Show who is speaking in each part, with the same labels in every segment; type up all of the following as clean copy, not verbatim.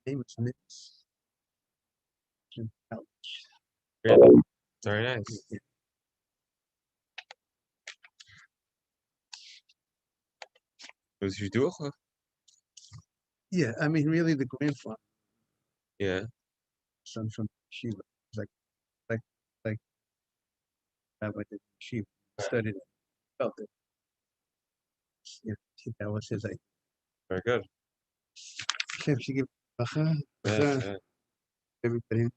Speaker 1: Name is Mitch.
Speaker 2: Really? Very nice. Was you do it?
Speaker 1: Yeah, I mean, really, the grandfather,
Speaker 2: Yeah.
Speaker 1: son from Shiva, like, like, like, I went to Shiva, studied it, felt it. Yeah, that was his idea.
Speaker 2: Very good.
Speaker 1: Can't you give
Speaker 2: Yeah.
Speaker 1: everybody?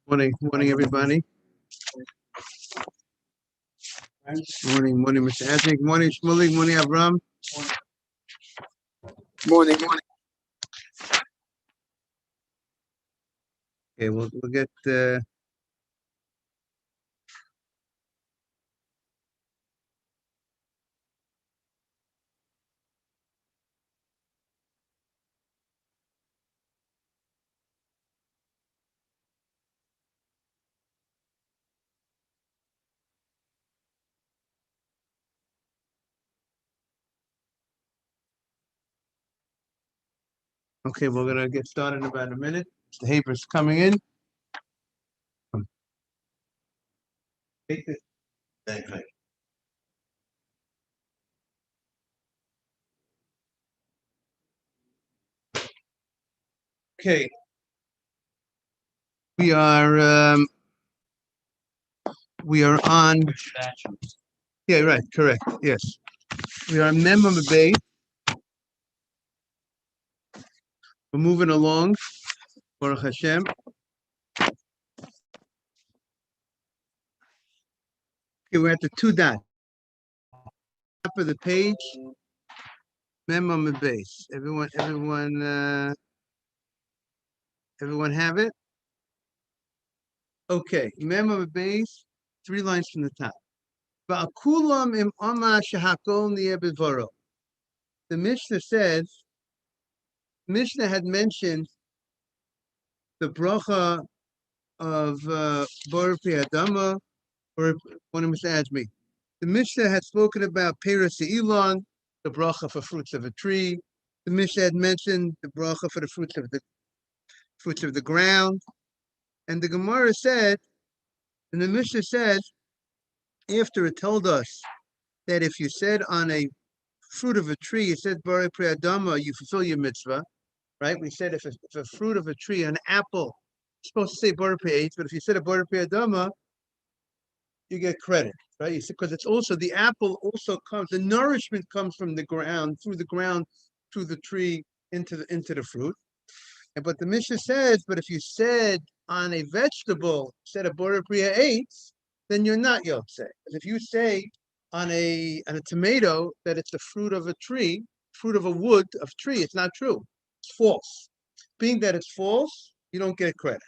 Speaker 1: Morning, everybody. Morning, Mr. Anthony. Morning, Shmuley. Morning, Avram. Morning. Okay, we'll get. Okay, we're gonna get started in about a minute. Mr. Haber's coming in. Take this. Thank you. Okay. We are on. Yeah, right, correct. Yes. We are Mem on the Bay. We're moving along. Baruch Hashem. Okay, we're at the two dots. Top of the page. Mem on the base. Everyone have it? Okay, Mem on the base, 3 lines from the top. Ba'kulam im ama shehakol niyeh b'dvaro. The Mishnah says, Mishnah had mentioned the bracha of Baruch Adama, or one of Mr. Ajmi. The Mishnah had spoken about Peres Elon, the bracha for fruits of a tree. The Mishnah had mentioned the bracha for the fruits of the ground. And the Gemara said, and the Mishnah said, after it told us that if you said on a fruit of a tree, it said Baruch Adama, you fulfill your mitzvah, right? We said if a fruit of a tree, an apple, it's supposed to say Baruch Eitz, but if you said a Baruch Adama, you get credit, right? Because it's also, the apple also comes, the nourishment comes from the ground, through the tree, into the fruit. But the Mishnah says, but if you said on a vegetable, said a Baruch Eitz, then you're not Yotzei. If you say on a tomato that it's the fruit of a tree, fruit of a wood of tree, it's not true. It's false. Being that it's false, you don't get credit.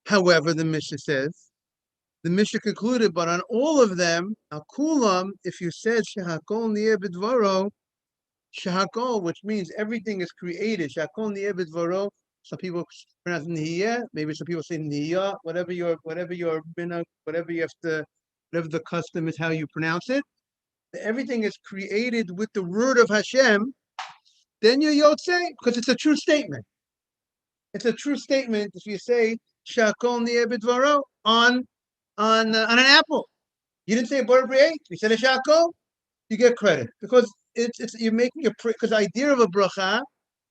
Speaker 1: However, the Mishnah says, the Mishnah concluded, but on all of them, akulam, if you said shehakol niyeh b'dvaro, shehakol, which means everything is created, shehakol niyeh b'dvaro. Some people pronounce niyeh, maybe some people say niyah, whatever you have to, whatever the custom is, how you pronounce it. Everything is created with the word of Hashem. Then you're Yotzei, because it's a true statement. It's a true statement if you say shehakol niyeh b'dvaro on an apple. You didn't say a Baruch Eitz. You said a shehakol. You get credit because it's you're making a because the idea of a bracha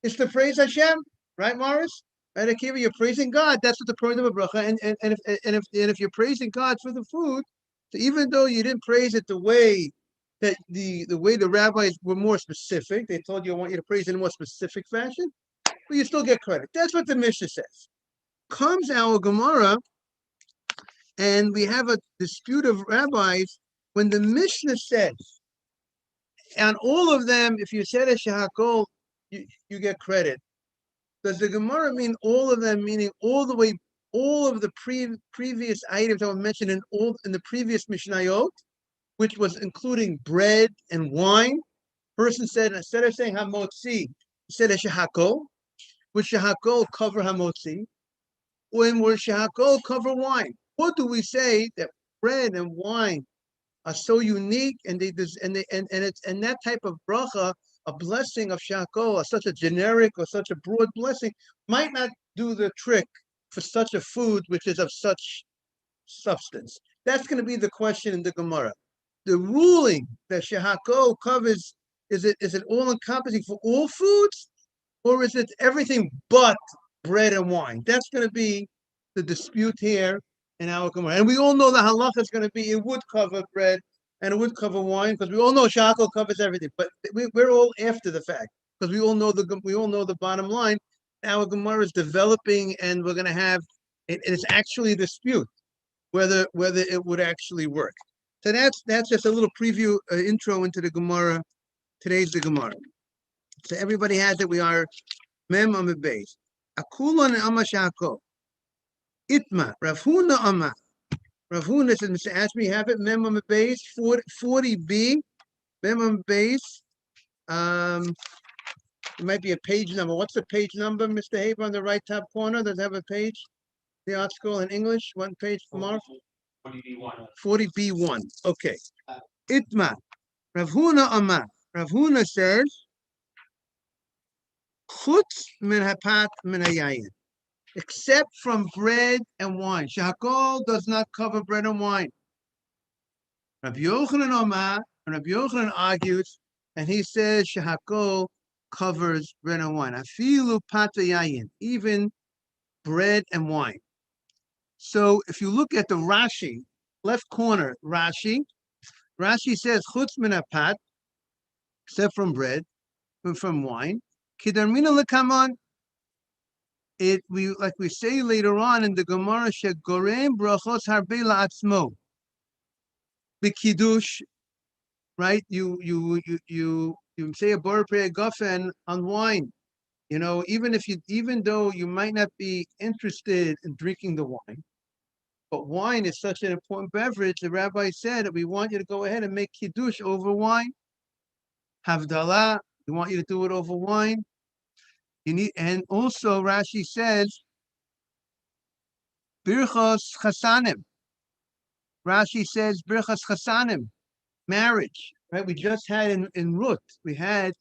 Speaker 1: is to praise Hashem, right, Morris? Right, Akiva, you're praising God. That's what the point of a bracha. And if you're praising God for the food, so even though you didn't praise it the way that the way the rabbis were more specific, they told you I want you to praise it in a more specific fashion, but you still get credit. That's what the Mishnah says. Comes our Gemara, and we have a dispute of rabbis when the Mishnah says, on all of them, if you said a shahakol, you get credit. Does the Gemara mean all of them, meaning all the way, all of the previous items that were mentioned in the previous Mishnayot, which was including bread and wine? Person said, instead of saying hamotzi, he said a shahakol. Would shahakol cover hamotzi? When would shahakol cover wine? What do we say that bread and wine are so unique, and that type of bracha, a blessing of shahakol, or such a generic or such a broad blessing, might not do the trick for such a food which is of such substance? That's going to be the question in the Gemara. The ruling that shahakol covers, is it all encompassing for all foods, or is it everything but bread and wine? That's going to be the dispute here in our Gemara. And we all know the halacha is going to be it would cover bread and it would cover wine, because we all know shahakol covers everything. But we're all after the fact, because we all know the bottom line. Our Gemara is developing, and we're going to have it's actually a dispute whether it would actually work. So that's just a little preview, intro into the Gemara. Today's the Gemara. So everybody has it. We are Mem on the base. Akulon Amma Shako. Itma. Rav Huna Amma. Rav Huna says, Mr. Ashby, have it. Mem on the base. 40B. Mem on the base. It might be a page number. What's the page number, Mr. Haber, on the right top corner? Does it have a page? The art school in English. One page for Mark. 40B1. 40B1. Okay. Itma. Rav Huna Amma. Rav Huna says, Chutz min hapat min hayayin, except from bread and wine. Shahakol does not cover bread and wine. Rabbi Yochanan Omar, and Rabbi Yochanan argues, and he says Shahakol covers bread and wine. Afilu pat yayin, even bread and wine. So if you look at the Rashi, left corner, Rashi says Chutz min hapat, except from bread and from wine. Kidarmina lekaman. Like we say later on in the Gemara, shegorem brachos harbe la'atzmo. B'kiddush, right? You say a bar prayer gafen on wine. Even though you might not be interested in drinking the wine, but wine is such an important beverage. The rabbi said that we want you to go ahead and make kiddush over wine. Havdalah, we want you to do it over wine. And also Rashi says, Berachos chasanim. Rashi says, Berachos chasanim, marriage, right? We just had in Ruth, we had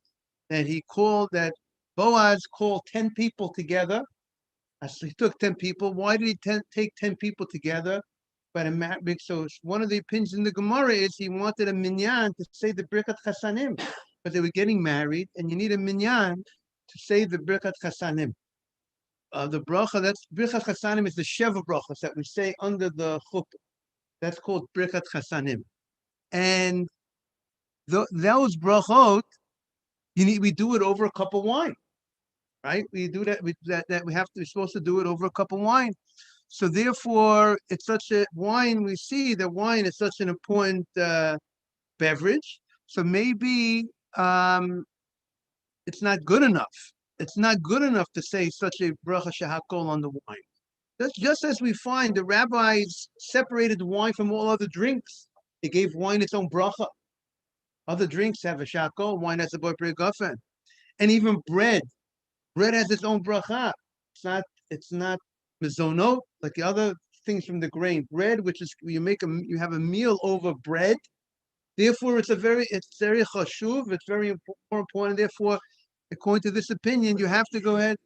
Speaker 1: that Boaz called 10 people together. So he took 10 people. Why did he take 10 people together? So one of the opinions in the Gemara is he wanted a minyan to say the Birkat Chasanim, but they were getting married, and you need a minyan to say the Birkat Chasanim. The bracha, that's Birkat Chasanim, is the Sheva brachas that we say under the chuppah. That's called Birkat Chasanim. And those brachot, we do it over a cup of wine, right? We do that. We're supposed to do it over a cup of wine. So therefore, it's such a wine. We see that wine is such an important beverage. So maybe it's not good enough. It's not good enough to say such a bracha shahakol on the wine. That's just as we find the rabbis separated wine from all other drinks. They gave wine its own bracha. Other drinks have a shahakol. Wine has a boy gafen, and even bread. Bread has its own bracha. It's not mezonot like the other things from the grain. Bread, which is you have a meal over bread. Therefore, it's very chashuv. It's very more important. Therefore, according to this opinion, you have to go ahead.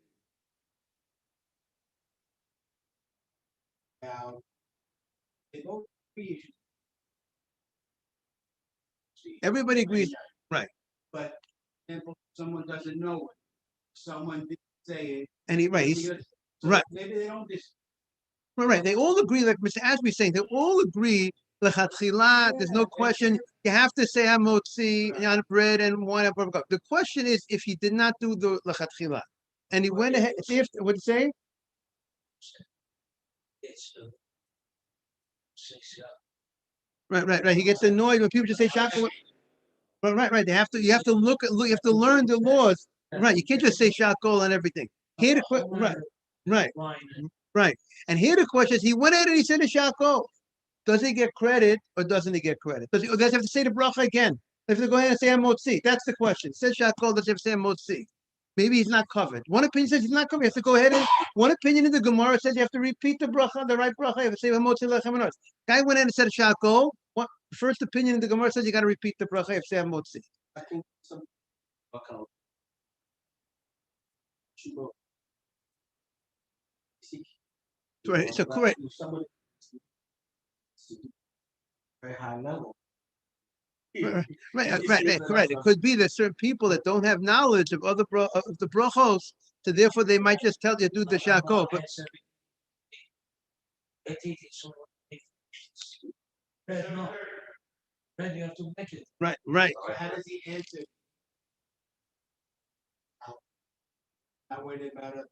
Speaker 1: Now, everybody agrees, right? But if someone doesn't know it, someone did say it, and
Speaker 3: So
Speaker 1: Right.
Speaker 3: maybe they don't just.
Speaker 1: Right. They all agree, like Mr. Ashby's saying, they all agree. There's no question. You have to say hamotzi on bread and wine. The question is if he did not do the lechatchila, and he went ahead. If what did he say?
Speaker 3: It's
Speaker 1: Right. He gets annoyed when people just say shakol. Right. They have to. You have to look at. You have to learn the laws. Right. You can't just say shakol on everything. Here the right. And here the question is: he went ahead and he said a shakol. Does he get credit or doesn't he get credit? Does he have to say the bracha again? If they go ahead and say Motzi, that's the question. Says Shakol, does he have to say Motzi? Maybe he's not covered. One opinion says he's not covered. You have to go ahead and one opinion in the Gemara says you have to repeat the bracha, the right bracha. You have to say Motzi lechem and guy went in and said Shakol. What first opinion in the Gemara says you got to repeat the bracha. You have to say Motzi.
Speaker 3: I think some.
Speaker 1: Right. So correct.
Speaker 3: Very high level.
Speaker 1: Right. Correct. It could be that certain people that don't have knowledge of other of the brachos, so therefore they might just tell you do the shakol. But
Speaker 3: You have to make it.
Speaker 1: right.
Speaker 3: How does he answer? How would it matter?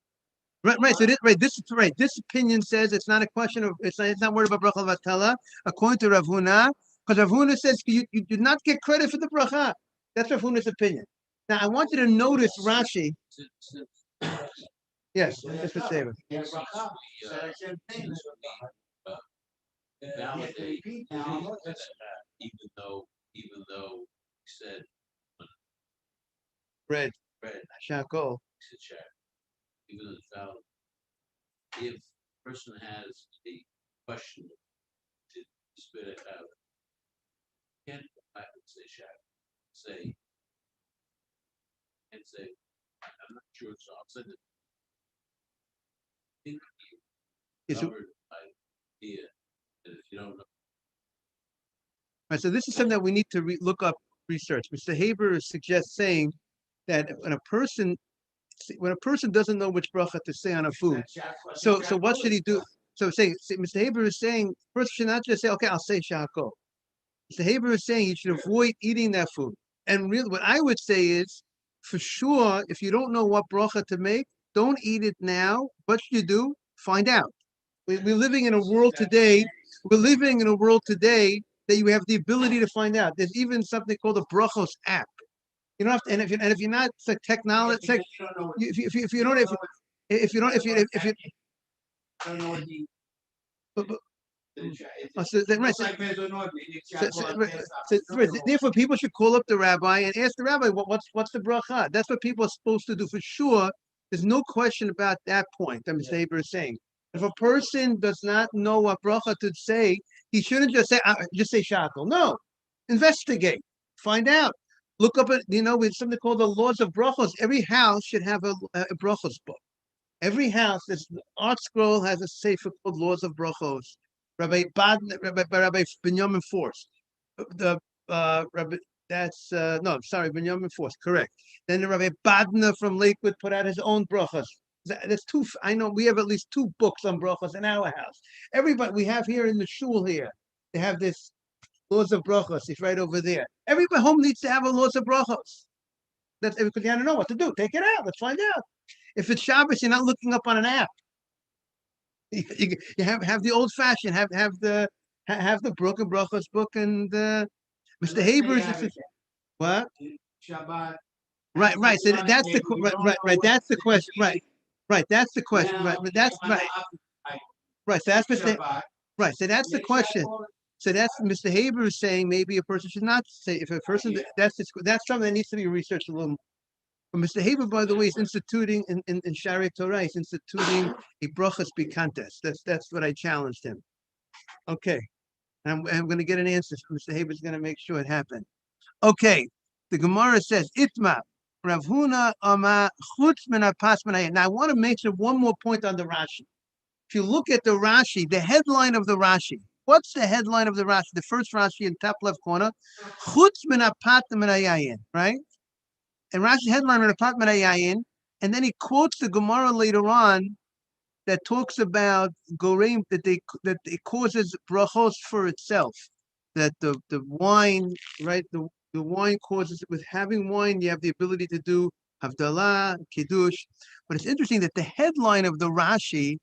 Speaker 1: Right. So this opinion says it's not a question of it's not worried about bracha vatala. According to Rav Huna, because Rav Huna says you do not get credit for the bracha. That's Rav Huna's opinion. Now I want you to notice Rashi. Yes, that's the same.
Speaker 4: Validate even though he said
Speaker 1: Bread, shakol.
Speaker 4: even though it's valid. If a person has a question to spit it out, can't go back and say shak. Say and say, I'm not sure, so I'll send it. Think you covered idea that if you don't know.
Speaker 1: Right, so this is something that we need to look up, research. Mr. Haber suggests saying that when a person doesn't know which bracha to say on a food, so what should he do? So Mr. Haber is saying first should not just say, okay, I'll say shakol. Mr. Haber is saying you should avoid eating that food. And really, what I would say is, for sure, if you don't know what bracha to make, don't eat it now. What should you do? Find out. We're living in a world today. We're living in a world today that you have the ability to find out. There's even something called a Berachos app. You don't have to, and if you're not it's like technology, it's like, if you don't therefore people should call up the rabbi and ask the rabbi what's the bracha. That's what people are supposed to do for sure. There's no question about that point that Mr. Haber is saying. If a person does not know what bracha to say, he shouldn't just say shakol. No, investigate, find out, look up at with something called the laws of brachos. Every house should have a brachos book. Every house, this art scroll has a sefer called Laws of Brachos. Rabbi Benjamin Force. The Rabbi Benjamin Force. Correct. Then the Rabbi Badna from Lakewood put out his own brachos. There's two. I know we have at least two books on brachos in our house. Everybody we have here in the shul here, they have this Laws of Brachos. It's right over there. Everybody home needs to have a Laws of Brachos. That's because you don't know what to do. Take it out. Let's find out. If it's Shabbos, you're not looking up on an app. You have the old fashioned. Have the broken brachos book and Mr. Haber's. What?
Speaker 3: Shabbat.
Speaker 1: Right. So that's the right. That's the question. Right. That's the question. Right. But that's right. Right. So that's Mr. Right. So that's the question. So that's Mr. Haber is saying maybe a person should not say if a person that's something that needs to be researched a little more. But Mr. Haber, by the way, is instituting in Shari Torah, he's instituting a brachas contest. That's what I challenged him. Okay. And I'm going to get an answer. Mr. Haber's going to make sure it happened. Okay. The Gemara says, Itma, Rav Huna Ama Chutz Min HaPas Min. Now I want to mention one more point on the Rashi. If you look at the Rashi, the headline of the Rashi, what's the headline of the Rashi? The first Rashi in top left corner, Chutz Min HaPat Min HaYayin, right? And Rashi's headline on the Pat Yayin, and then he quotes the Gemara later on that talks about goreim, that it causes brachos for itself. That the wine, right? The wine causes, with having wine, you have the ability to do havdalah, kiddush. But it's interesting that the headline of the Rashi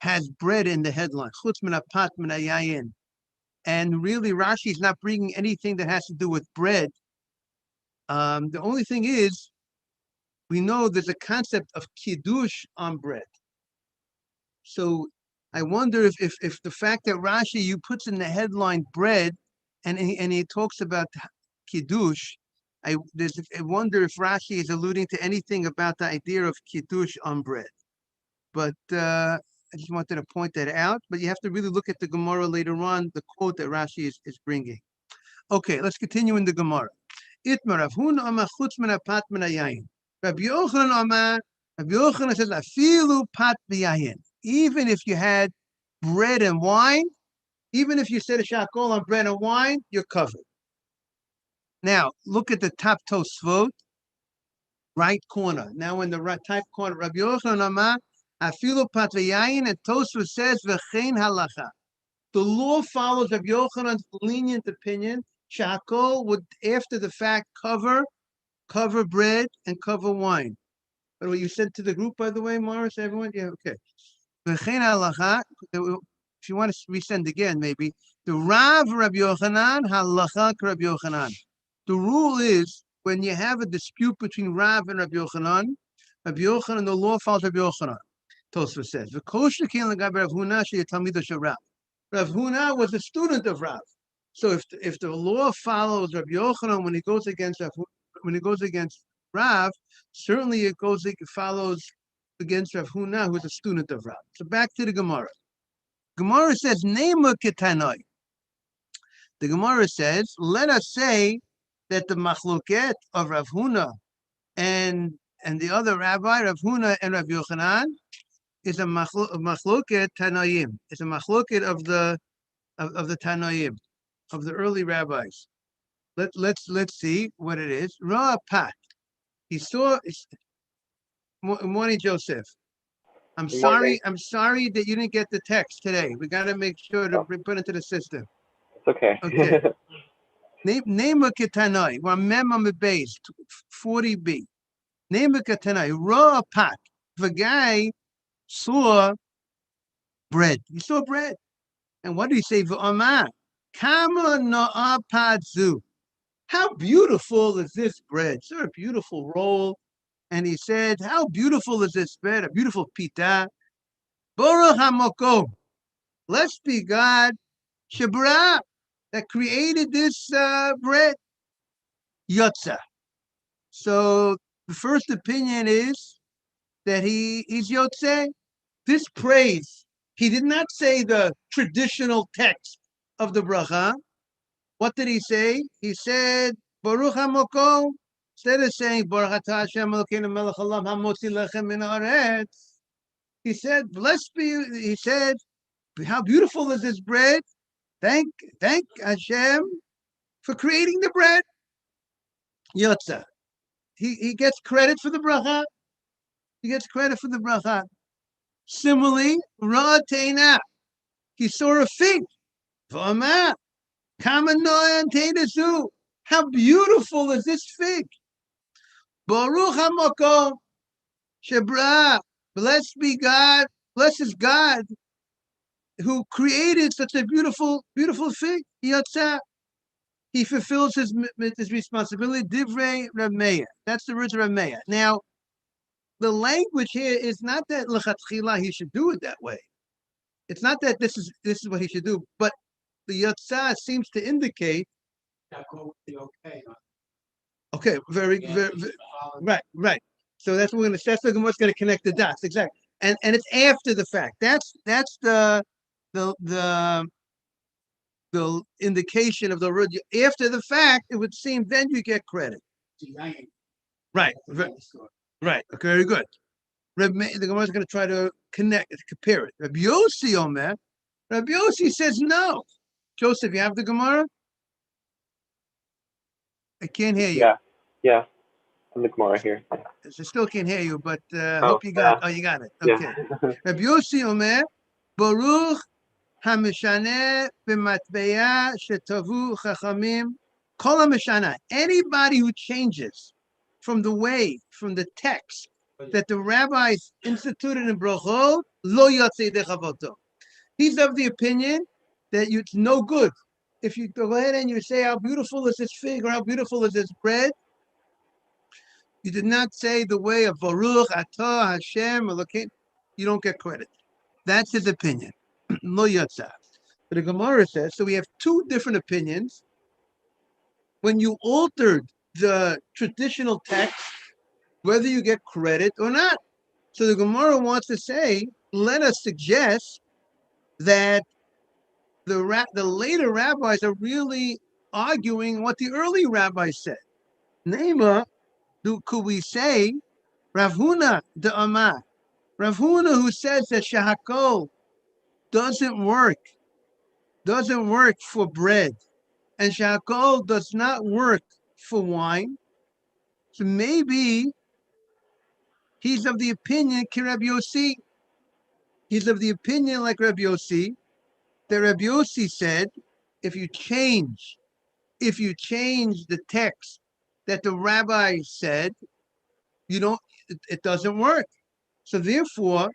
Speaker 1: has bread in the headline. Chutz min hapat min hayayin. And really, Rashi is not bringing anything that has to do with bread. The only thing is, we know there's a concept of kiddush on bread. So I wonder if the fact that Rashi you puts in the headline bread, and he talks about kiddush, I wonder if Rashi is alluding to anything about the idea of kiddush on bread. But I just wanted to point that out. But you have to really look at the Gemara later on, the quote that Rashi is bringing. Okay, let's continue in the Gemara. Itmar Rav Huna Amar chutz min hapat min hayayin. Rabbi Yochanan Amar, Rabbi Yochanan says, afilu pat v'yayin. Even if you had bread and wine, even if you said a shakol on bread and wine, you're covered. Now, look at the top Tosfot, right corner. Now, in the right top corner, Rabbi Yochanan Amar, afilu pat v'yayin, and Tosfot says, v'chein halacha. The law follows Rabbi Yochanan's lenient opinion. Shakol would, after the fact, cover bread and cover wine. But what you said to the group, by the way, Morris, everyone? Yeah, okay. If you want to resend again, maybe. The Rav Rabbi Yochanan, halacha Rabbi Yochanan. The rule is, when you have a dispute between Rav and Rabbi Yochanan, the law follows Rabbi Yochanan. Tosfos says, Rav Huna was a student of Rav. So if the law follows Rabbi Yochanan when he goes against Rav, certainly it follows against Rav Huna, who is a student of Rav. So back to the Gemara. Gemara says, Nema ketanoi. The Gemara says, let us say that the machloket of Rav Huna and the other rabbi, Rav Huna and Rav Yochanan, is a machloket tanoim. It's a machloket of the tanoim, of the early rabbis. Let's see what it is. Ra pat. He saw. Morning, Joseph. I'm sorry that you didn't get the text today. We got to make sure to put it into the system.
Speaker 5: It's okay.
Speaker 1: Okay. Name a ketanai. We're mem on the base, 40b. Name a ketanai. Ra pat. If a guy saw bread, he saw bread, and what did he say? V'amar, kama na'apadzu. How beautiful is this bread? It's a beautiful roll. And he said, how beautiful is this bread? A beautiful pita. Baruch hamokom. Blessed be God, Shebra, that created this bread. Yotza. So the first opinion is that he's Yotze. This praise, he did not say the traditional text of the bracha. What did he say? He said, Baruch hamokom. Instead of saying, Baruch atah Hashem Elokeinu melech haolam hamotzi lechem min haaretz, he said, blessed be you. He said, how beautiful is this bread? Thank Hashem for creating the bread. Yotza. He gets credit for the bracha. He gets credit for the bracha. Similarly, Ra'atena. He saw a fig. V'amar, kama no'an teinazu. How beautiful is this fig? Baruch hamokom shebra. Blessed be God. Blessed is God who created such a beautiful fig. Yotza. He fulfills his responsibility. Divrei Rav Meir. That's the words of Rav Meir. Now, the language here is not that lechatchila he should do it that way. It's not that this is what he should do, but the Yotza seems to indicate. Okay, very, right. So that's what that's the Gemara's going to connect the dots, exactly. And it's after the fact. That's the indication of the word. After the fact, it would seem then you get credit. Right. Okay, very good. The Gemara is going to try to compare it. Rabbi Yossi Omer. Rabbi Yossi says no. Joseph, you have the Gemara? I can't hear you.
Speaker 5: Yeah. on the Gemara here.
Speaker 1: I still can't hear you, but
Speaker 5: Oh,
Speaker 1: hope you got.
Speaker 5: yeah.
Speaker 1: Oh, you got it.
Speaker 5: Yeah.
Speaker 1: Okay. Rabbi Yossi Omer, Baruch Hamishane b'matbeya shetavu chachamim kol hamishana. Anybody who changes from the text that the rabbis instituted in Berachos, lo yotzei dechavotto. He's of the opinion that it's no good. If you go ahead and you say, how beautiful is this fig or how beautiful is this bread, you did not say the way of Baruch, Atah, Hashem, Elokim, you don't get credit. That's his opinion. Lo yotza. But the Gemara says, so we have two different opinions. When you altered the traditional text, whether you get credit or not. So the Gemara wants to say, let us suggest that the later rabbis are really arguing what the early rabbis said. Nema, could we say, Rav Huna de Amar, Rav Huna who says that shahakol doesn't work for bread, and shahakol does not work for wine. So maybe he's of the opinion, Rabbi Yossi, he's of the opinion like Rabbi Yossi, that Rabbi Yossi said, if you change the text that the rabbi said, it doesn't work. So therefore,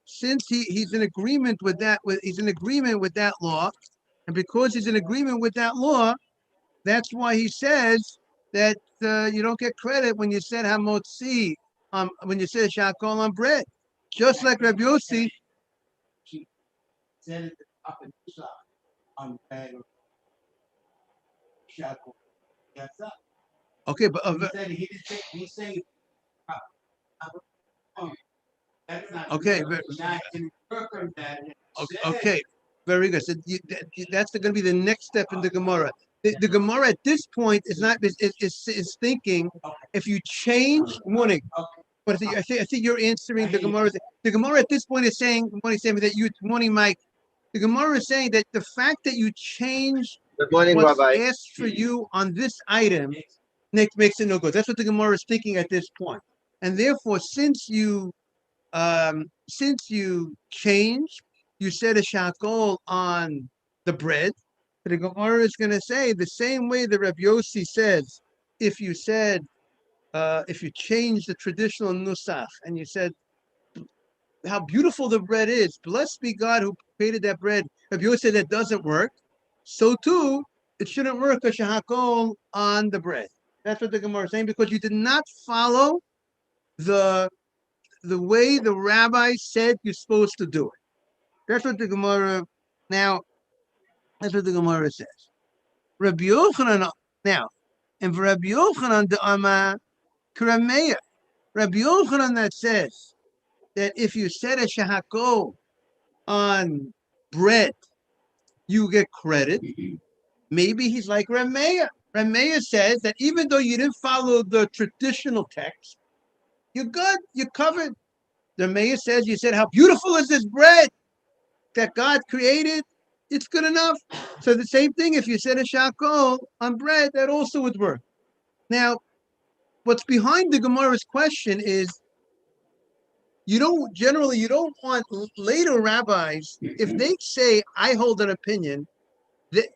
Speaker 1: since he's in agreement with that, law, and because he's in agreement with that law, that's why he says that you don't get credit when you said hamotzi, when you said shakol on bread, just like Rabbi Yossi.
Speaker 3: She said it up in Nusach on bag of shackle. That's up.
Speaker 1: Okay, but
Speaker 3: He said he didn't say, he's saying, that's not.
Speaker 1: Okay,
Speaker 3: true.
Speaker 1: but-
Speaker 3: Not in Kirkham that it
Speaker 1: okay, very good. So that's going to be the next step in the Gemara. The Gemara at this point is not is thinking if you change morning.
Speaker 3: Okay.
Speaker 1: But I think you're answering the Gemara. The Gemara at this point is saying that you morning, Mike. The Gemara is saying that the fact that you change
Speaker 5: Good morning,
Speaker 1: what's
Speaker 5: Rabbi.
Speaker 1: asked for you on this item makes it no good. That's what the Gemara is thinking at this point. And therefore, since you change, you said a shakol on the bread. The Gemara is going to say the same way that Rabbi Yossi says, if you change the traditional nusach and you said how beautiful the bread is, blessed be God who created that bread. Rabbi Yossi said that doesn't work, so too it shouldn't work a shakol on the bread. That's what the Gemara is saying, because you did not follow the way the rabbi said you're supposed to do it. That's what the Gemara says. Rabbi Yochanan now, and for Rabbi Yochanan the Amar Karameya, Rabbi Yochanan that says that if you said a shahako on bread, you get credit. Maybe he's like Rameya. Rameya says that even though you didn't follow the traditional text, you're good, you're covered. The mayor says, you said, how beautiful is this bread that God created? It's good enough. So the same thing, if you said a shakol on bread, that also would work. Now, what's behind the Gemara's question is, you don't want later rabbis, if they say, I hold an opinion,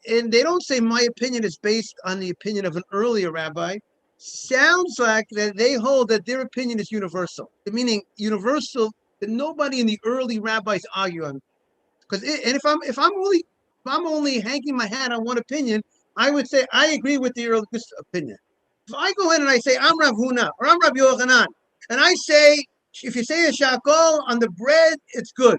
Speaker 1: and they don't say my opinion is based on the opinion of an earlier rabbi, sounds like that they hold that their opinion is universal, meaning universal that nobody in the early rabbis argue on. Because if I'm only hanging my hat on one opinion, I would say I agree with the early opinion. If I go in and I say I'm Rav Huna or I'm Rav Yochanan, and I say if you say a shakol on the bread, it's good,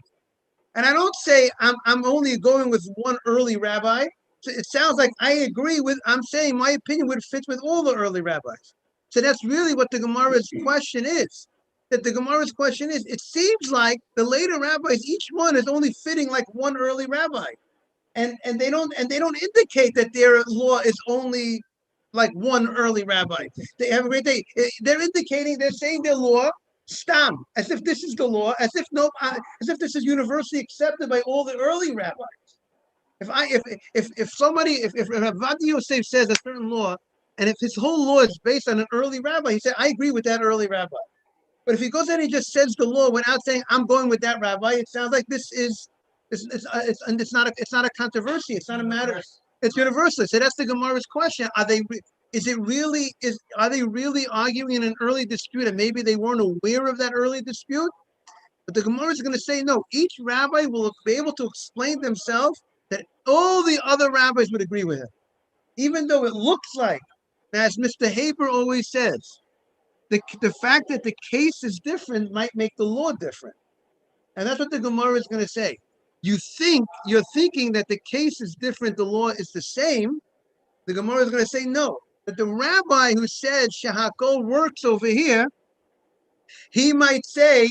Speaker 1: and I don't say I'm only going with one early rabbi. So it sounds like I agree with. I'm saying my opinion would fit with all the early rabbis. So that's really what the Gemara's question is. That the Gemara's question is, it seems like the later rabbis, each one is only fitting like one early rabbi, and they don't indicate that their law is only like one early rabbi. They have a great day. They're saying their law stam, as if this is the law, as if this is universally accepted by all the early rabbis. If Rav Adi Yosef says a certain law, And if his whole law is based on an early rabbi, he said, I agree with that early rabbi. But if he goes in and he just says the law without saying, I'm going with that rabbi, it sounds like this is, it's not a controversy. It's not a matter. It's universal. So that's the Gemara's question. Are they really arguing in an early dispute and maybe they weren't aware of that early dispute? But the Gemara is going to say, no, each rabbi will be able to explain themselves that all the other rabbis would agree with him. Even though it looks like, as Mr. Haber always says, the fact that the case is different might make the law different. And that's what the Gemara is going to say. You're thinking that the case is different, the law is the same. The Gemara is going to say no. But the rabbi who said Shahakol works over here, he might say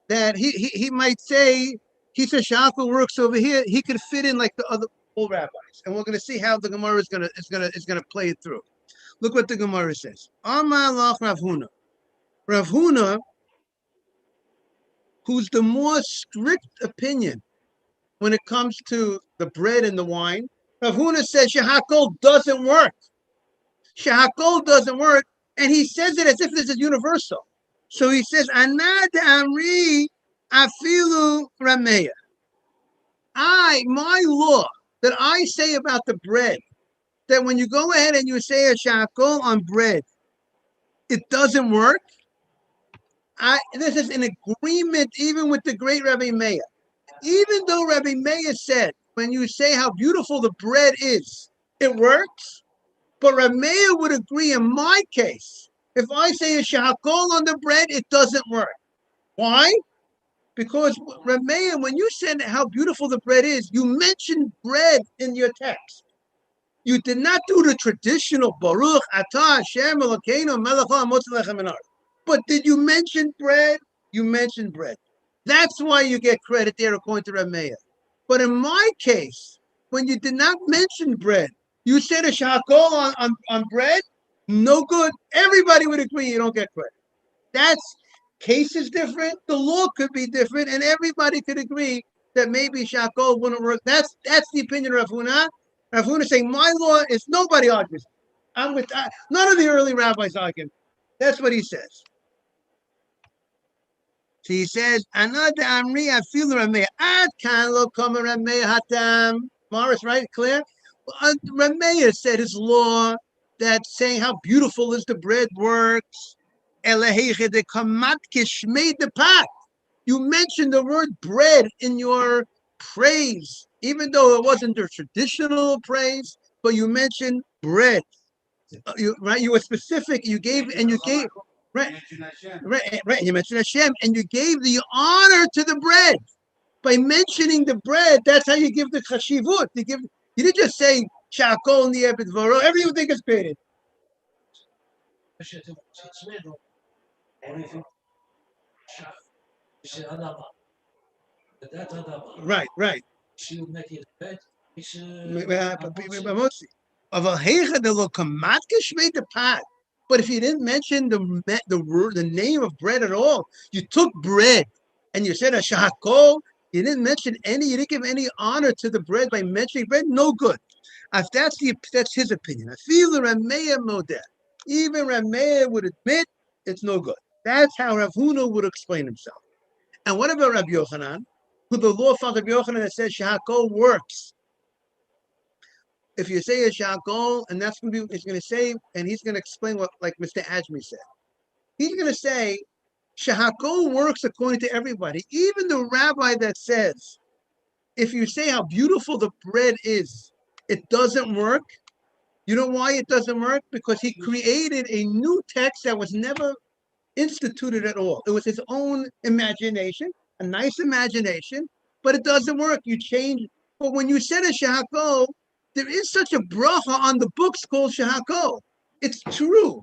Speaker 1: that he might say he says Shahakol works over here. He could fit in like the other old rabbis, and we're going to see how the Gemara is going to play it through. Look what the Gemara says. Amar lach Rav Huna. Rav Huna, who's the more strict opinion when it comes to the bread and the wine, Rav Huna says Shahakol doesn't work. Shahakol doesn't work, and he says it as if this is universal. So he says, Anad Amri Afilu Rameya. My law that I say about the bread, that when you go ahead and you say a Shahakol on bread, it doesn't work. This is an agreement even with the great Rabbi Meir. Even though Rabbi Meir said, when you say how beautiful the bread is, it works. But Rabbi Meir would agree in my case, if I say a shahakol on the bread, it doesn't work. Why? Because Rabbi Meir, when you said how beautiful the bread is, you mentioned bread in your text. You did not do the traditional Baruch Atah Hashem Elokeinu Melech HaMotzi Lechem Min Haaretz. But did you mention bread? You mentioned bread. That's why you get credit there according to Rabbi Meir. But in my case, when you did not mention bread, you said a shahakol on bread, no good. Everybody would agree you don't get credit. That's case is different. The law could be different, and everybody could agree that maybe shahakol wouldn't work. That's the opinion of Rav Huna. Rav Huna saying my law is nobody argues. I'm with none of the early rabbis argue. That's what he says. So he says, Anad Amri Afilu Rameya. Ad kan lo kama Rameya hatam. Morris, right? Clear? Rameya said his law that saying how beautiful is the bread works. Eleheche de kamat kishmei de pat. You mentioned the word bread in your praise, even though it wasn't the traditional praise, but you mentioned bread. You were specific. You gave. Right. You mentioned Hashem, and you gave the honor to the bread by mentioning the bread. That's how you give the chashivut. You didn't just say shakol niyeh b'dvaro. Everything is created. Right. But if you didn't mention the name of bread at all, you took bread and you said a shahakol, you didn't mention you didn't give any honor to the bread by mentioning bread, no good. If that's his opinion. I feel the Rameya modeh. Even Rameya would admit it's no good. That's how Rav Huna would explain himself. And what about Rabbi Yochanan, who the law found Rabbi Yochanan that says shahakol works? If you say a shahakol, and that's going to be, he's going to say, and he's going to explain what, like Mr. Ajmi said. He's going to say, shahakol works according to everybody. Even the rabbi that says, if you say how beautiful the bread is, it doesn't work. You know why it doesn't work? Because he created a new text that was never instituted at all. It was his own imagination, a nice imagination, but it doesn't work. You change. But when you said a shahakol, there is such a bracha on the books called shahakol. It's true.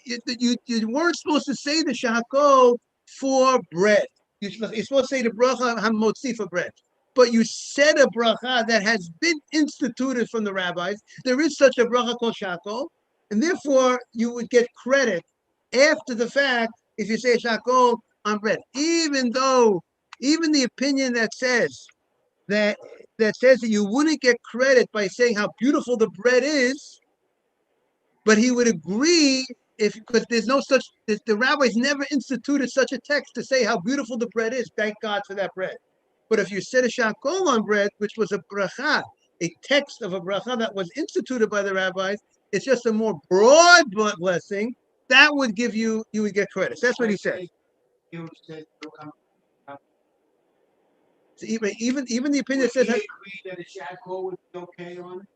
Speaker 1: You weren't supposed to say the shahakol for bread. You're supposed to say the bracha hamotzi for bread. But you said a bracha that has been instituted from the rabbis. There is such a bracha called shahakol, and therefore you would get credit after the fact if you say shahakol on bread. Even the opinion that says that you wouldn't get credit by saying how beautiful the bread is, But he would agree because there's no such, the rabbis never instituted such a text to say how beautiful the bread is. Thank God for that bread. But if you said a shakol on bread, which was a bracha, a text of a bracha that was instituted by the rabbis, it's just a more broad blessing. That would give you would get credit. That's what he said.
Speaker 3: You said, look,
Speaker 1: So even the opinion
Speaker 3: would he
Speaker 1: says that,
Speaker 3: agree that a shackled would be okay on it?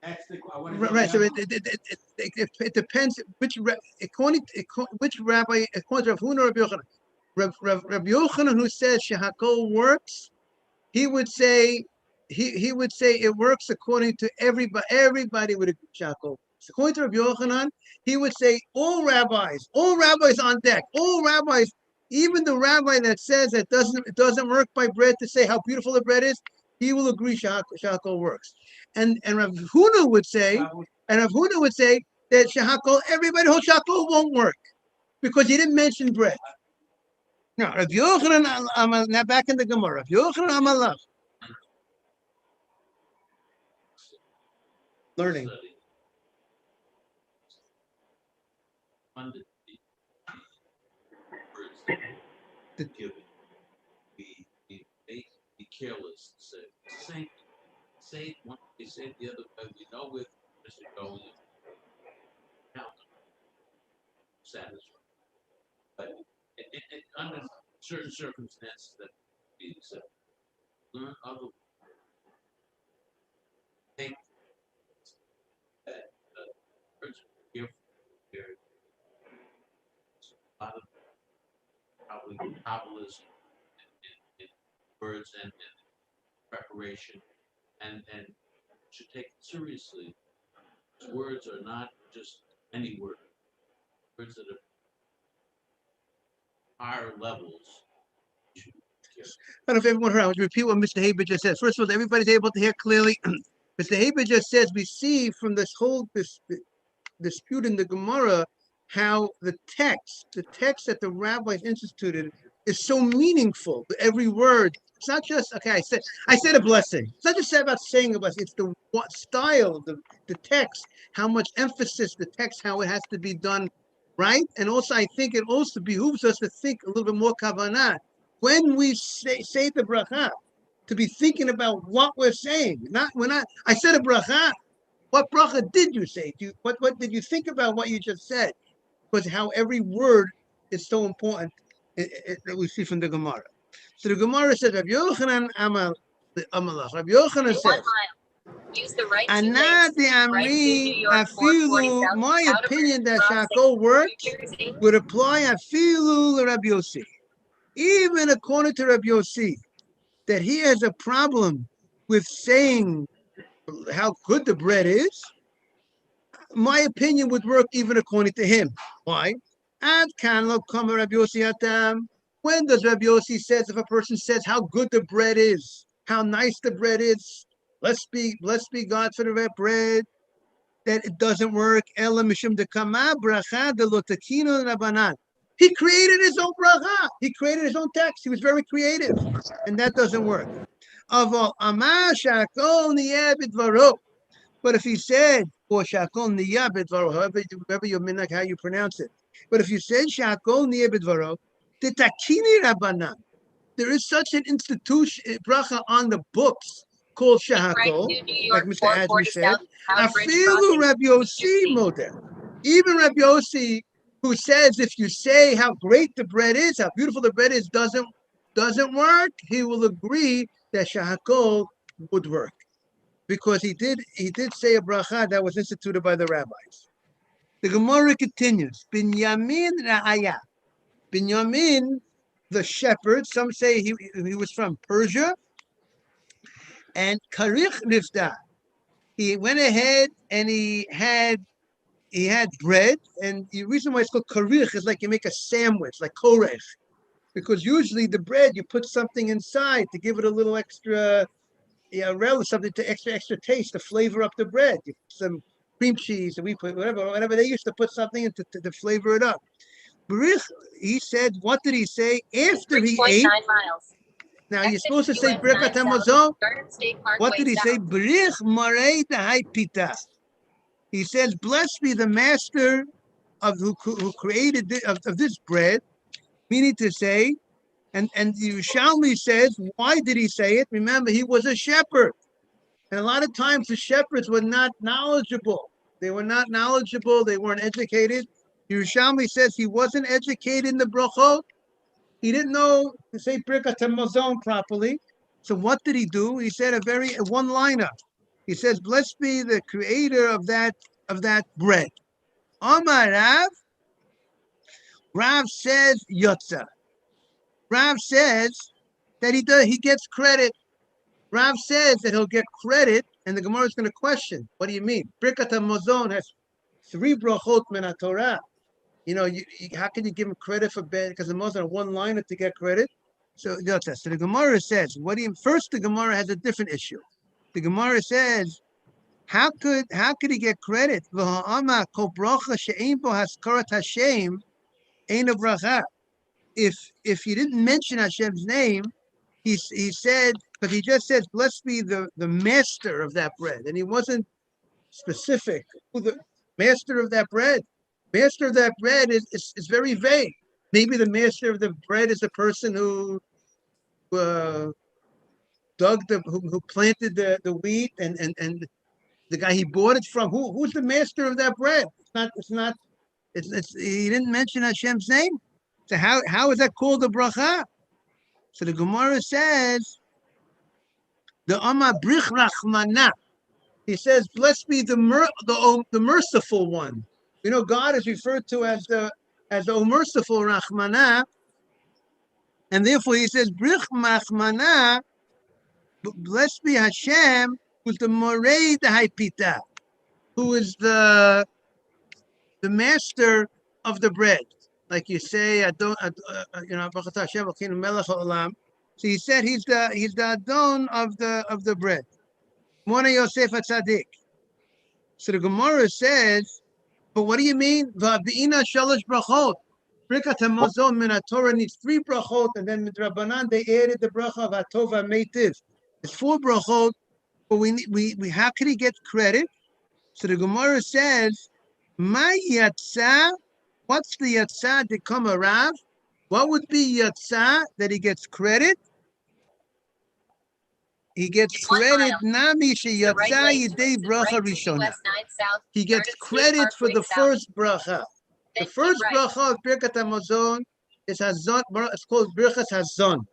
Speaker 3: That's the, I want to
Speaker 1: right. So it depends which which rabbi, according to Rav Huna or Rabbi Yochanan. Rabbi Yochanan, who says shehakol works, he would say he would say it works according to everybody. Everybody would agree shehakol. According to Rabbi Yochanan, he would say all rabbis on deck, all rabbis, even the rabbi that says that it doesn't work by bread to say how beautiful the bread is, he will agree shehakol works. And Rav Huna would say, that shehakol, everybody whole shehakol won't work because he didn't mention bread. No, Rav Yochanan, now back in the Gemara. Rav Yochanan Amalach. Learning.
Speaker 4: Study. Funded words that
Speaker 1: The-
Speaker 4: give it. Be careless. Say one, they say the other way. We know with Mr. Going now satisfied, but under certain circumstances that be accepted. Learn other take that words are careful. Very a lot of probably Kabbalism in words and preparation, and should take it seriously. Words are not just any word. Words that are higher levels.
Speaker 1: I don't know if everyone heard. I would repeat what Mr. Haber just said. First of all, everybody's able to hear clearly. Mr. Haber just says we see from this whole dispute in the Gemara how the text that the rabbis instituted is so meaningful. Every word. It's not just okay. I said a blessing. It's not just about saying a blessing. It's the style, the text, how much emphasis the text, how it has to be done right. And also, I think it also behooves us to think a little bit more kavanah when we say the bracha, to be thinking about what we're saying. I said a bracha. What bracha did you say? What did you think about what you just said? Because how every word is so important that we see from the Gemara. So the Gemara says, Rabbi Yochanan Amalach. Rabbi Yochanan says,
Speaker 5: Use the right two
Speaker 1: Anad
Speaker 5: lanes. Right to New
Speaker 1: Amri
Speaker 5: York
Speaker 1: Afilu,
Speaker 5: 440
Speaker 1: my
Speaker 5: South
Speaker 1: opinion that
Speaker 5: Crossing,
Speaker 1: shakol works
Speaker 5: New Jersey.
Speaker 1: would apply Afilu Rabbi Yossi. Even according to Rabbi Yossi, that he has a problem with saying how good the bread is, my opinion would work even according to him. Why? Ad kan lo kama Rabbi Yossi hatam. When does Rabbi Yossi says if a person says how good the bread is, how nice the bread is, blessed be God for the bread, that it doesn't work. Ela mishum de kama bracha de lotakino rabanan. He created his own bracha. He created his own text. He was very creative, and that doesn't work. Aval amah shakol niyeh b'dvaro. But if he said, or shakol niyeh b'dvaro, however you mean, like how you pronounce it. But if you said shakol niyeh b'dvaro, the takini rabanan. There is such an institution, bracha on the books called shahakol, like Mr. Admi said. Afilu Rabbi Yossi model. Even Rabbi Yossi, who says if you say how great the bread is, how beautiful the bread is, doesn't work, he will agree that shahakol would work. Because he did say a bracha that was instituted by the rabbis. The Gemara continues. Binyamin Ra'aya. Binyamin, the shepherd, some say he was from Persia, and Karich Nifta. He went ahead and he had bread, and the reason why it's called karich is like you make a sandwich, like korech, because usually the bread you put something inside to give it a little extra, relish, something to extra taste to flavor up the bread. You put some cream cheese, and we put whatever they used to put something in to flavor it up. Berich, he said, what did he say after he ate?
Speaker 5: 9 miles.
Speaker 1: Now you're supposed to say Birkat Hamazon. What did he say? Berich marei dahai pita. He says, "Blessed be the master of who created of this bread," meaning to say, and Yerushalmi says, why did he say it? Remember, he was a shepherd, and a lot of times the shepherds were not knowledgeable. They were not knowledgeable. They weren't educated. Yerushalmi says he wasn't educated in the brachot. He didn't know to say Birkat HaMazon properly. So what did he do? He said a one-liner. He says, "Blessed be the creator of that bread." Amar Rav. Rav says Yotza. Rav says that he gets credit. Rav says that he'll get credit, and the Gemara is going to question, what do you mean? Birkat HaMazon has 3 brachot min Torah. You know, how can you give him credit for bed? Because the Moshe one-liner to get credit. So the Gemara says, first the Gemara has a different issue. The Gemara says, how could he get credit? If he didn't mention Hashem's name, he said, but he just says, "Blessed be the master of that bread," and he wasn't specific who the master of that bread. Master of that bread is very vague. Maybe the master of the bread is the person who who planted the wheat and the guy he bought it from. Who's the master of that bread? He didn't mention Hashem's name. So how is that called a bracha? So the Gemara says, the Amma Brich Rachmana. He says, "Blessed be the merciful one." You know, God is referred to as the merciful Rachmana, and therefore he says, "Brich Rachmana." Blessed be Hashem, who's the Morei Haipita, who is the master of the bread. Like you say, Baruch Hashem Elokeinu Melech Haolam. So he said he's the Adon of the bread. Mona Yosef HaTzadik. So the Gemara says, but what do you mean? V'abina shalosh brachot. Birkat HaMazon min Torah needs 3 brachot, and then midrabanan they added the bracha of Hatova Meitiv. It's 4 brachot, but we how can he get credit? So the Gemara says, "Ma yatsa." What's the yatsa to come a Rav? What would be yatsa that he gets credit? He gets credit. Nami sheyatsa yidei bracha rishona. He gets credit for the first bracha. The first bracha of Birkat HaMazon is Hazon. It's called Birchas Hazon.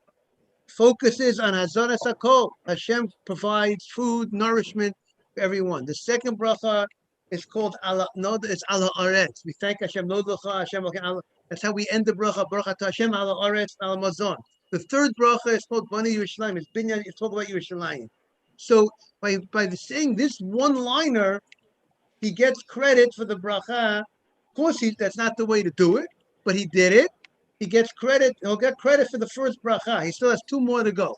Speaker 1: Focuses on Hazon Esakol. Hashem provides food, nourishment for everyone. The second bracha is called it's Ala Aretz. We thank Hashem. That's how we end the bracha. Baruch Hashem Ala Aretz Ala Mazon. The third bracha is called Bani Yerushalayim. It's Binyan. You talk about Yerushalayim. So by saying this one-liner, he gets credit for the bracha. Of course, that's not the way to do it, but he did it. He gets credit. He'll get credit for the first bracha. He still has 2 more to go.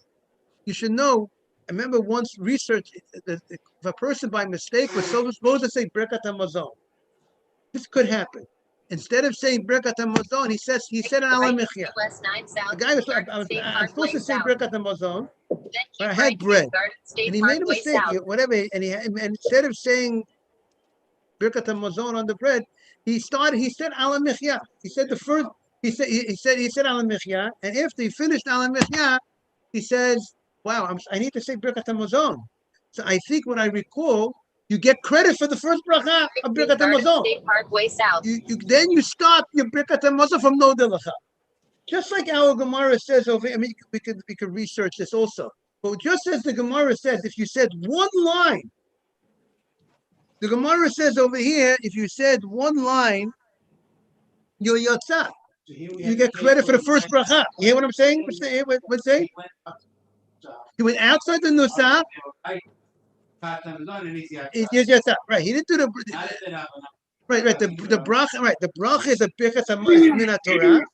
Speaker 1: You should know. I remember once research, if a person by mistake was supposed to say Birkat HaMazon, this could happen. Instead of saying Birkat HaMazon, he said an Ala Mechia. The guy was supposed to say Birkat HaMazon, but I had bread, and he made a mistake, whatever. And instead of saying Birkat HaMazon on the bread, he said Ala Mechia. He said the first. He said Ala Mechia, and after he finished Ala Mechia, he says, "Wow, I need to say Birkat HaMazon." So I think what I recall, you get credit for the first bracha of Birkat HaMazon. Then you start your Birkat HaMazon from No Delacha. Just like our Gemara says over here, I mean, we could research this also. But just as the Gemara says, if you said one line, the Gemara says over here, if you said one line, you're Yotzah. You get credit for the first bracha. You hear what I'm saying? What's saying? He went outside the Nusach. Right. He didn't do the right. The bracha. Right. The bracha is a birkat min Torah.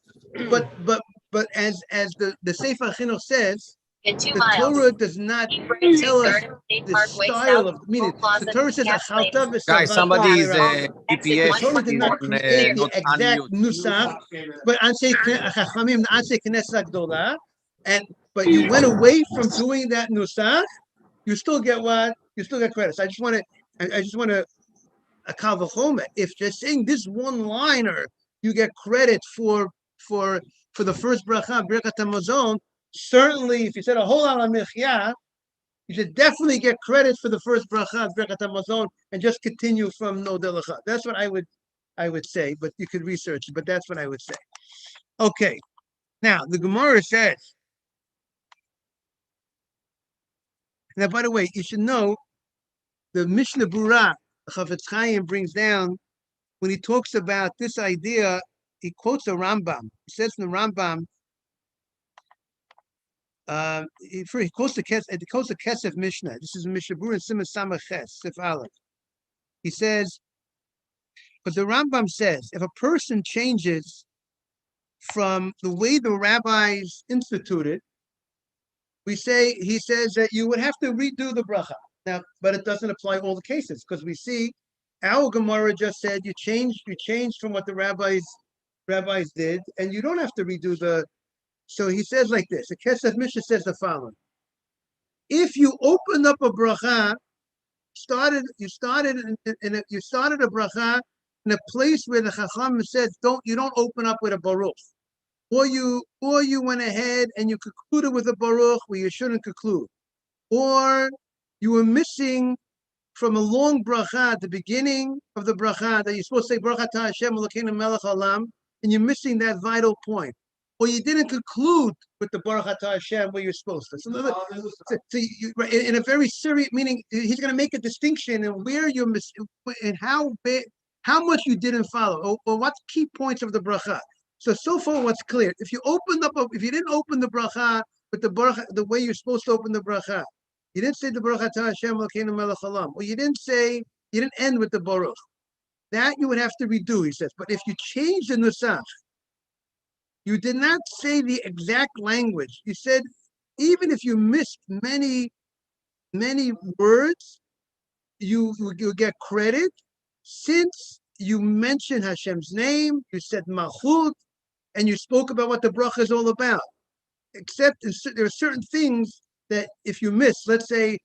Speaker 1: But as the Sefer Chinuch says, the Torah does not tell us the style of meaning. The Torah says achalta v'savata.
Speaker 6: Guys, somebody's
Speaker 1: The Torah did not create the exact nusach, but ansei chachamim, ansei knesset gdola, but you went away from doing that nusach. You still get what? You still get credit. So I just want to a kal v'chomer. If just saying this one liner, you get credit for the first bracha, Birkat Hamazon. Certainly, if you said a whole lot on Mechia, you should definitely get credit for the first bracha, Birkat Hamazon, and just continue from no delacha. That's what I would say, but you could research it. But that's what I would say. Okay, now the Gemara says. Now, by the way, you should know the Mishnah Berurah, Chafetz Chaim brings down when he talks about this idea. He quotes a Rambam. He says in the Rambam, he quotes the Kesef Mishnah. This is Mishnah Berurah and Simon Samach Ches, Sif Aleph. He says, but the Rambam says, if a person changes from the way the rabbis instituted, he says that you would have to redo the bracha. Now, but it doesn't apply all the cases because we see our Gemara just said you changed from what the rabbis did, and you don't have to redo the. So he says like this. The Kesef Mishnah says the following: if you open up a bracha, you started a bracha in a place where the Chacham says you don't open up with a baruch, or you went ahead and you concluded with a baruch where you shouldn't conclude, or you were missing from a long bracha at the beginning of the bracha that you're supposed to say bracha ta Hashem Elokeinu melech haolam, and you're missing that vital point, or you didn't conclude with the bracha ta Hashem where you're supposed to. In a very serious meaning, he's going to make a distinction in where you're and how much you didn't follow, or what key points of the bracha. So far, what's clear? If you didn't open the bracha with the way you're supposed to open the bracha. You didn't say the Baruch Atah Hashem Elokeinu Melech Haolam, or you didn't end with the Baruch. That you would have to redo, he says. But if you change the Nusach, you did not say the exact language. You said even if you missed many words, you get credit since you mentioned Hashem's name. You said Malchut, and you spoke about what the bracha is all about. Except there are certain things that if you miss, let's say,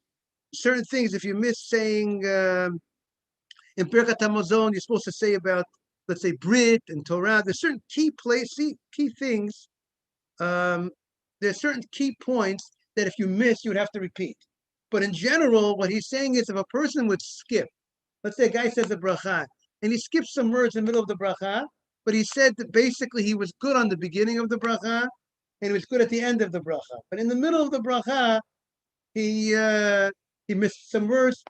Speaker 1: certain things, if you miss saying in Birkat Hamazon, you're supposed to say about, let's say, Brit and Torah. There's certain key things. There's certain key points that if you miss, you would have to repeat. But in general, what he's saying is if a person would skip, let's say a guy says a bracha, and he skips some words in the middle of the bracha, but he said that basically he was good on the beginning of the bracha, and he was good at the end of the bracha. But in the middle of the bracha, he missed some words,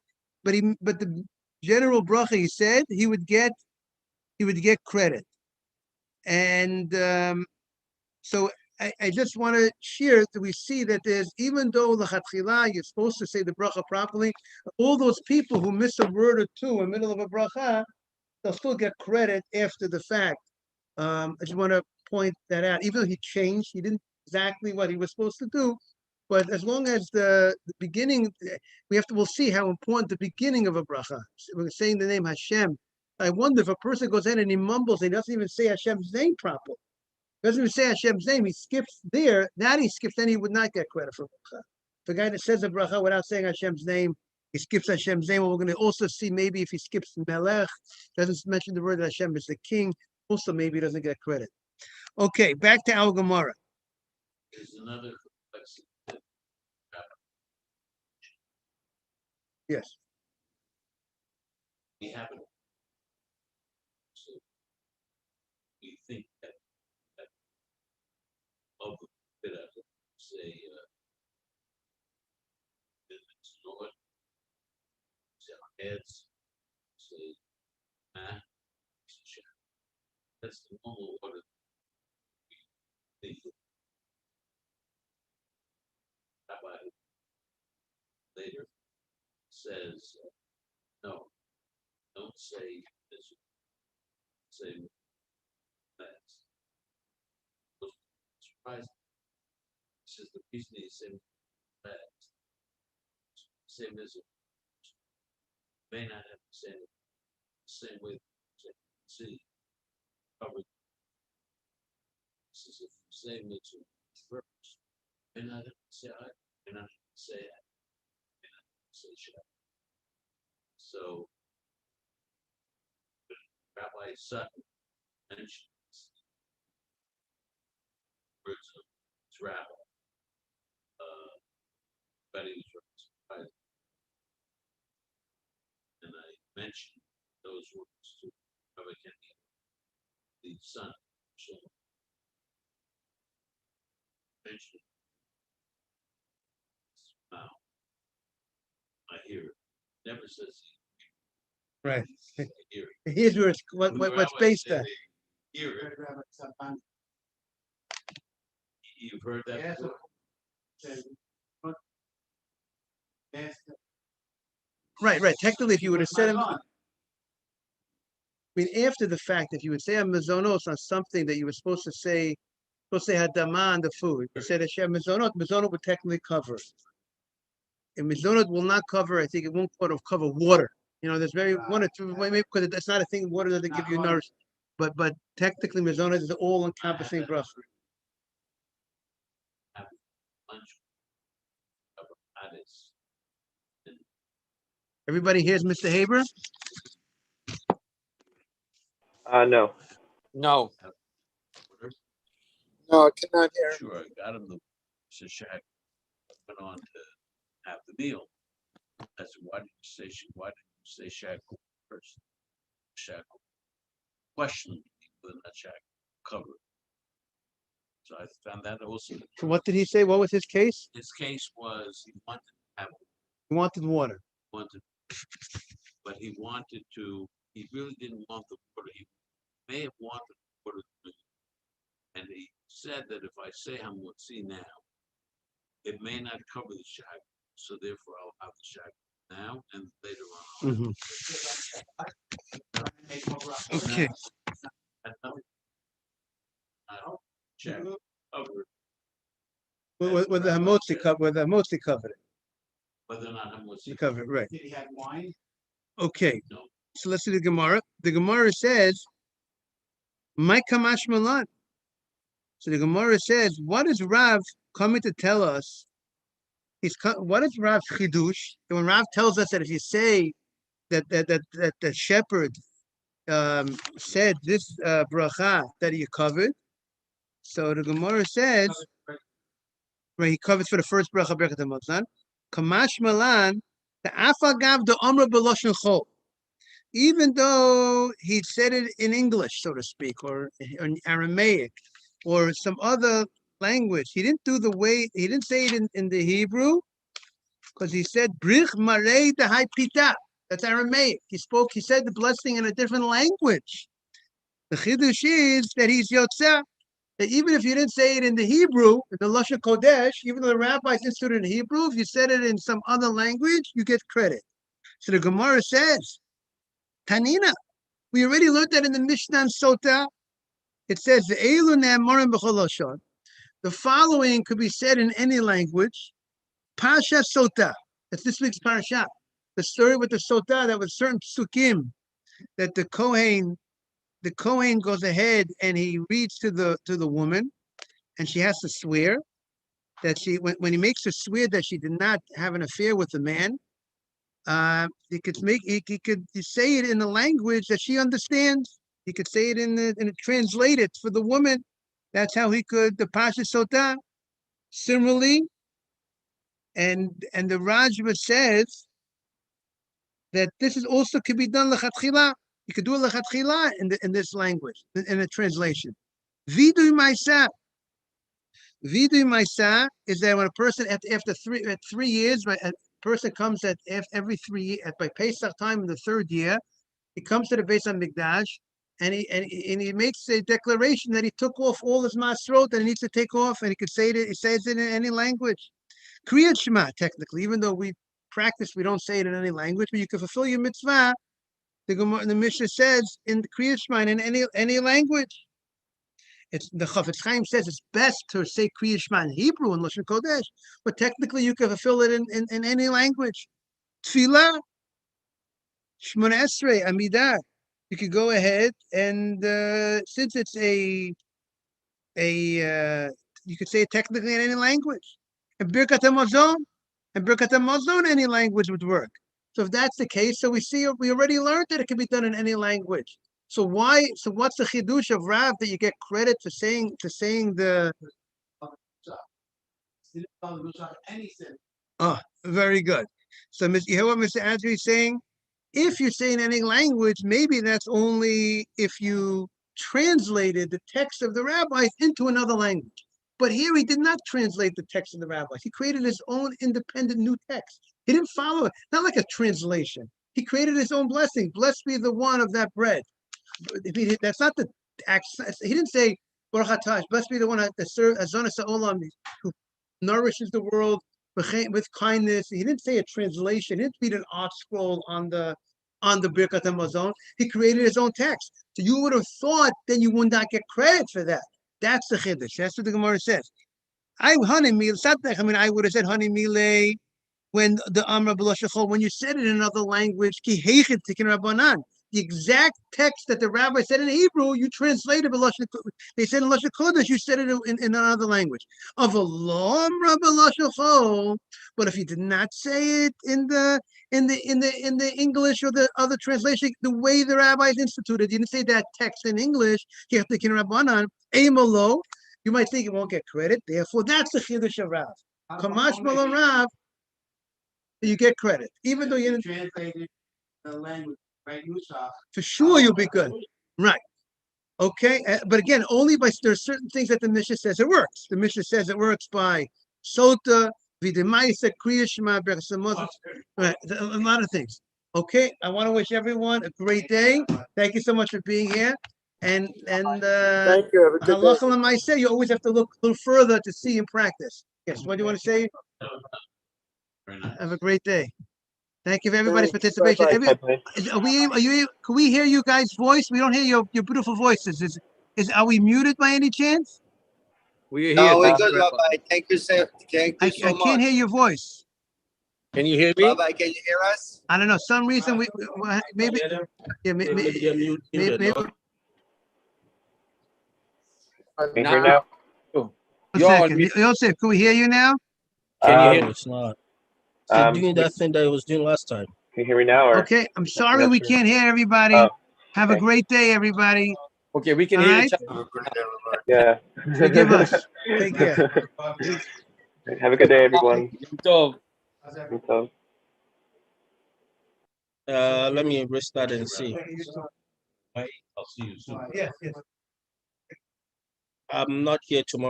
Speaker 1: but the general bracha he said he would get credit. And so I just want to share that we see that there's, even though the chatchila you're supposed to say the bracha properly, all those people who miss a word or two in the middle of a bracha, they'll still get credit after the fact. I just want to point that out. Even though he didn't exactly what he was supposed to do, but as long as the beginning, we'll see how important the beginning of a bracha. We're saying the name Hashem. I wonder if a person goes in and he mumbles, and he doesn't even say Hashem's name properly. He doesn't even say Hashem's name. He skips there. That he skips, then he would not get credit for bracha. If a guy that says a bracha without saying Hashem's name, he skips Hashem's name. Well, we're going to also see maybe if he skips Melech, doesn't mention the word that Hashem is the king, also maybe he doesn't get credit. Okay, back to our Gemara.
Speaker 4: There's another complexity that
Speaker 1: Yes.
Speaker 4: we haven't. So we think that of the bit of say it's Lord, say our heads, say that's the normal order we think. Rabbi later says, no, don't say this, say that. Surprising. This is the reason he said that. Same as may not have the same way to see covered. This is the same nature verse. May not have to say I, may not have to say I, may not have to say shall. So son mentions words of his rabbi, but he was surprised. And I mentioned those words to Rabbi Kenny, the son of Shalom. Mentioned now. I hear it. Never says
Speaker 1: Right.
Speaker 4: I hear it.
Speaker 1: Here's where it's
Speaker 4: When the
Speaker 1: what's
Speaker 4: rabbis
Speaker 1: based
Speaker 4: say
Speaker 1: on.
Speaker 4: they hear it. You've heard that
Speaker 3: Yes.
Speaker 4: before?
Speaker 1: Right. Technically, if you would have said him, I
Speaker 3: on.
Speaker 1: mean, after the fact, if you would say a mazonos on something that you were supposed to say hadama on the food, you said Hashem mizonot, mizonot would technically cover it. And mizonot will not cover, I think it won't cover water. You know, there's very one or two, maybe because that's not a thing, water doesn't give you nourishment. But technically, mizonot is all encompassing bracha.
Speaker 4: Lunch. That is.
Speaker 1: Everybody hears Mr. Haber?
Speaker 6: No.
Speaker 5: No.
Speaker 7: No, I cannot hear him.
Speaker 4: Sure, I got him the Shishak went on to have the meal. I said, why did you say shackle first? Shackle. Question whether not shackle covered. So I found that also.
Speaker 1: So what did he say? What was his case?
Speaker 4: His case was he wanted to have
Speaker 1: He wanted water.
Speaker 4: But he wanted to, he really didn't want the water. He may have wanted the water. And he said that if I say Hamotzi now, it may not cover the shack. So therefore I'll have the shack now and later on.
Speaker 1: Okay.
Speaker 4: Check covered.
Speaker 1: With the hamotzi covered it.
Speaker 4: Whether or not Hamotzi
Speaker 1: You covered it, right.
Speaker 3: Did he have wine?
Speaker 1: Okay.
Speaker 4: No.
Speaker 1: So let's see the Gemara. The Gemara says, "My kamash malan." So the Gemara says, "What is Rav coming to tell us? What is Rav's chidush? And when Rav tells us that if you say that the shepherd said this bracha that he covered, so the Gemara says, right, he covers for the first bracha berachat hamazon. Kamash malan the afagav the amra b'loshen chol." Even though he said it in English, so to speak, or in Aramaic, or some other language, he didn't say it in the Hebrew, because he said, Brich marei dehai pita. That's Aramaic. He said the blessing in a different language. The Chidush is that he's Yotzeh, that even if you didn't say it in the Hebrew, in the Lashon Kodesh, even though the rabbis instituted in Hebrew, if you said it in some other language, you get credit. So the Gemara says, Tanina, we already learned that in the Mishnah and Sota. It says the following could be said in any language. Pasha Sota. That's this week's parasha. The story with the Sota, that was certain psukim that the Kohen goes ahead and he reads to the woman, and she has to swear that when he makes her swear that she did not have an affair with the man. He could say it in a language that she understands. He could say it and translate it for the woman. That's how he could the Pasha Sota. Similarly, and the Rajva says that this is also could be done lechatchila. You could do a lechatchila in this language in a translation. Vidui Maisa. Vidui Maisa is that when a person after 3 years, right, person comes every 3 years by Pesach time in the 3rd year, he comes to the Beis HaMikdash and he makes a declaration that he took off all his masrot that he needs to take off, and he says it in any language. Kriyat Shema, technically, even though we don't say it in any language, but you can fulfill your mitzvah. The Mishnah says in the Kriyat Shema in any language. It's the Chafetz Chaim says it's best to say Kriya Shema in Hebrew and Lashon Kodesh, but technically you can fulfill it in any language. Tefillah, Shmona Esrei, Amidah. You could go ahead and since it's you could say it technically in any language. And Birkat HaMazon, any language would work. So if that's the case, so we already learned that it can be done in any language. So why? So what's the chidush of Rav that you get credit for saying the?
Speaker 3: Didn't tell the Mishach anything.
Speaker 1: Oh, very good. So you hear what Mr. Andrew is saying? If you're saying any language, maybe that's only if you translated the text of the rabbis into another language. But here he did not translate the text of the rabbis. He created his own independent new text. He didn't follow it, not like a translation. He created his own blessing. Blessed be the one of that bread. That's not the accent. He didn't say, Baruch Hatash, blessed be the one that serves Azana Sa'olam, who nourishes the world with kindness. He didn't say a translation. He didn't read an art scroll on the Birkat Hamazon. He created his own text. So you would have thought then you would not get credit for that. That's the chiddush. That's what the Gemara says. I would have said honey mile when the Amra B'Lashachol, when you said it in another language, ki heichet tikin rabbanan. The exact text that the rabbi said in Hebrew, you translated B'Lashon. They said in Lashon Kodesh, you said it in another language. Of a law Amra B'Lashachol, but if you did not say it in the English or the other translation, the way the rabbis instituted, you didn't say that text in English, ki heichet tikin rabbanan, aimalo. You might think it won't get credit. Therefore, that's the chiddush of Rav. Kamash Malon Rav, you get credit, even though you didn't
Speaker 3: translated the language, right? Mishach.
Speaker 1: for sure you'll be good. Right. Okay. But again, only by there's certain things that the Mishnah says it works. The Mishnah says it works by Sota, Videmaisa, Kriyashma, Berachos, right. A lot of things. Okay. I want to wish everyone a great day. Thank you so much for being here. And
Speaker 6: Thank you. Have a good day.
Speaker 1: halacha l'maaseh, you always have to look a little further to see in practice. Yes. What do you want to say?
Speaker 4: Very nice.
Speaker 1: Have a great day. Thank you for everybody's
Speaker 6: Thanks.
Speaker 1: participation.
Speaker 6: Bye-bye.
Speaker 1: Can we hear you guys' voice? We don't hear your beautiful voices. Are we muted by any chance?
Speaker 7: We're here.
Speaker 8: No, we're
Speaker 7: Thank you
Speaker 8: good,
Speaker 7: very much.
Speaker 8: Rabbi. Thank you so
Speaker 1: I
Speaker 8: much.
Speaker 1: can't hear your voice.
Speaker 7: Can you hear me?
Speaker 8: Rabbi, can you hear us?
Speaker 1: I don't know. Some reason maybe yeah,
Speaker 7: Maybe they're muted.
Speaker 1: maybe
Speaker 7: no?
Speaker 6: Can you
Speaker 7: Now-
Speaker 6: hear now?
Speaker 1: one
Speaker 7: You're on
Speaker 1: second.
Speaker 7: mute.
Speaker 1: Yosef, can we hear you now?
Speaker 7: Can you hear
Speaker 6: No,
Speaker 7: me?
Speaker 6: it's not.
Speaker 7: Still doing that thing that it was doing last time.
Speaker 6: Can you hear me now? Or
Speaker 1: Okay. I'm sorry
Speaker 6: not
Speaker 1: we
Speaker 6: sure.
Speaker 1: can't hear everybody.
Speaker 6: Oh,
Speaker 1: Have a
Speaker 6: okay.
Speaker 1: great day, everybody.
Speaker 7: Okay, we can
Speaker 1: All
Speaker 7: hear
Speaker 1: right.
Speaker 7: each other.
Speaker 8: Have a good day, everybody.
Speaker 6: Yeah.
Speaker 1: Forgive us. Take care.
Speaker 6: Have a good day, everyone.
Speaker 7: So,
Speaker 6: So,
Speaker 7: let me restart and see.
Speaker 4: I'll see you soon.
Speaker 1: Yes.
Speaker 7: I'm not here tomorrow.